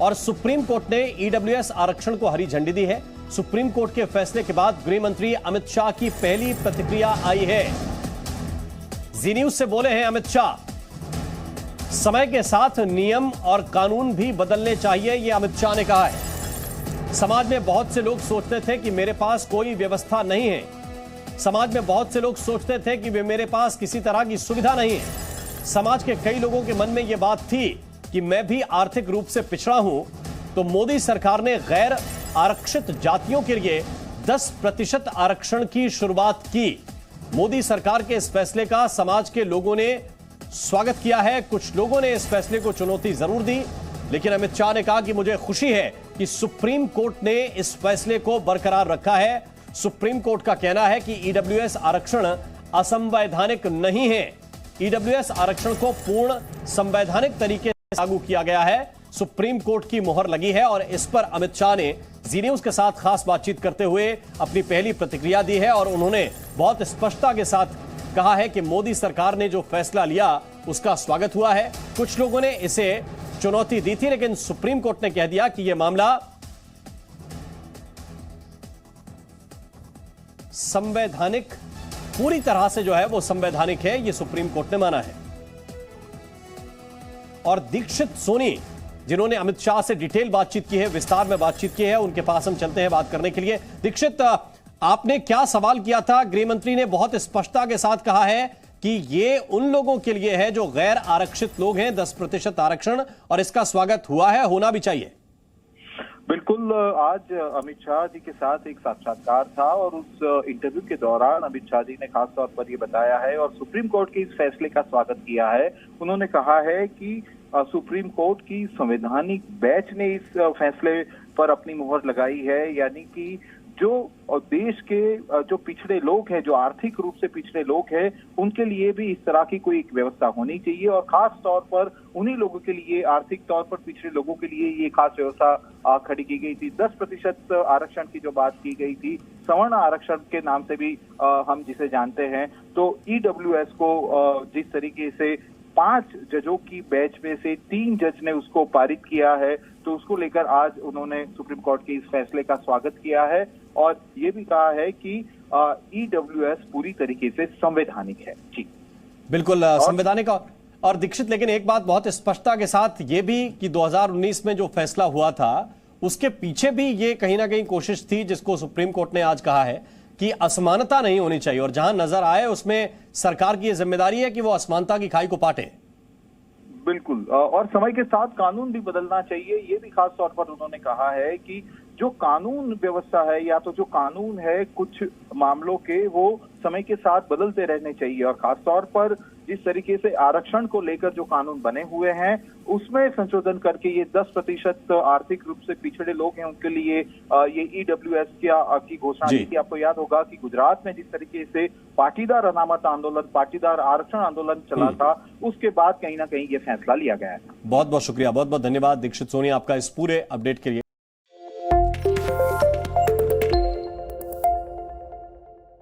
और supreme court ने EWS आरक्षण को हरी झंडी दी है। सुप्रीम कोर्ट के फैसले के बाद गृह मंत्री अमित शाह की पहली प्रतिक्रिया आई है। जी न्यूज से बोले हैं अमित शाह, समय के साथ नियम और कानून भी बदलने चाहिए, यह अमित शाह ने कहा है। समाज में बहुत से लोग सोचते थे कि मेरे पास कोई व्यवस्था नहीं है। समाज में बहुत से लोग सोचते थे कि मेरे पास किसी तरह की सुविधा नहीं है। समाज के कई लोगों के मन में यह बात थी कि मैं भी आर्थिक रूप से पिछड़ा हूं। तो मोदी सरकार ने गैर आरक्षित जातियों के लिए 10% आरक्षण की शुरुआत की। मोदी सरकार के इस फैसले का समाज के लोगों ने स्वागत किया है। कुछ लोगों ने इस फैसले को चुनौती जरूर दी, लेकिन अमित शाह ने कहा कि मुझे खुशी है कि सुप्रीम कोर्ट ने इस फैसले को बरकरार रखा है। सुप्रीम कोर्ट का कहना है कि ईडब्ल्यूएस आरक्षण असंवैधानिक नहीं है। ईडब्ल्यूएस आरक्षण को पूर्ण संवैधानिक तरीके से लागू किया गया है। सुप्रीम कोर्ट की मोहर लगी है और इस पर अमित शाह ने जी न्यूज के साथ खास बातचीत करते हुए अपनी पहली प्रतिक्रिया दी है और उन्होंने बहुत स्पष्टता के साथ कहा है कि मोदी सरकार ने जो फैसला लिया उसका स्वागत हुआ है। कुछ लोगों ने इसे चुनौती दी थी, लेकिन सुप्रीम कोर्ट ने कह दिया कि यह मामला संवैधानिक, पूरी तरह से जो है वो संवैधानिक है, यह सुप्रीम कोर्ट ने माना है। और दीक्षित सोनी, जिन्होंने अमित शाह से डिटेल बातचीत की है, विस्तार में बातचीत की है, उनके पास हम चलते हैं बात करने के लिए। दीक्षित, आपने क्या सवाल किया था? गृह मंत्री ने बहुत स्पष्टता के साथ कहा है कि ये उन लोगों के लिए है जो गैर आरक्षित लोग हैं, 10% आरक्षण, और इसका स्वागत हुआ है, होना भी चाहिए। बिल्कुल, आज अमित शाह जी के साथ एक साक्षात्कार था और उस इंटरव्यू के दौरान अमित शाह जी ने खास तौर पर ये बताया है और सुप्रीम कोर्ट के इस फैसले का स्वागत किया है। उन्होंने कहा है कि सुप्रीम कोर्ट की संवैधानिक बेंच ने इस फैसले पर अपनी मोहर लगाई है, यानी कि जो देश के जो पिछड़े लोग हैं, जो आर्थिक रूप से पिछड़े लोग हैं, उनके लिए भी इस तरह की कोई एक व्यवस्था होनी चाहिए और खास तौर पर उन्हीं लोगों के लिए, आर्थिक तौर पर पिछड़े लोगों के लिए ये खास व्यवस्था खड़ी की गई थी। 10% आरक्षण की जो बात की गई थी, सवर्ण आरक्षण के नाम से भी हम जिसे जानते हैं, तो ईडब्ल्यूएस को जिस तरीके से 5 जजों की बेंच में से 3 जज ने उसको पारित किया है, तो उसको लेकर आज उन्होंने सुप्रीम कोर्ट के इस फैसले का स्वागत किया है और ये भी कहा है कि ईडब्ल्यूएस पूरी तरीके से संवैधानिक है। जी बिल्कुल संवैधानिक। और दीक्षित, लेकिन एक बात बहुत स्पष्टता के साथ ये भी कि 2019 में जो फैसला हुआ था उसके पीछे भी ये कहीं ना कहीं कोशिश थी, जिसको सुप्रीम कोर्ट ने आज कहा है कि असमानता नहीं होनी चाहिए, और जहां नजर आए उसमें सरकार की यह जिम्मेदारी है कि वो असमानता की खाई को पाटे। बिल्कुल, और समय के साथ कानून भी बदलना चाहिए, ये भी खास तौर पर उन्होंने कहा है कि जो कानून व्यवस्था है या तो जो कानून है कुछ मामलों के, वो समय के साथ बदलते रहने चाहिए और खास तौर पर जिस तरीके से आरक्षण को लेकर जो कानून बने हुए हैं उसमें संशोधन करके ये 10% आर्थिक रूप से पिछड़े लोग हैं उनके लिए ये ईडब्ल्यूएस की घोषणा की। आपको याद होगा कि गुजरात में जिस तरीके से पाटीदार अनामत आंदोलन, पाटीदार आरक्षण आंदोलन चला था, उसके बाद कहीं ना कहीं ये फैसला लिया गया है। बहुत बहुत शुक्रिया, बहुत बहुत धन्यवाद दीक्षित सोनी आपका इस पूरे अपडेट के लिए।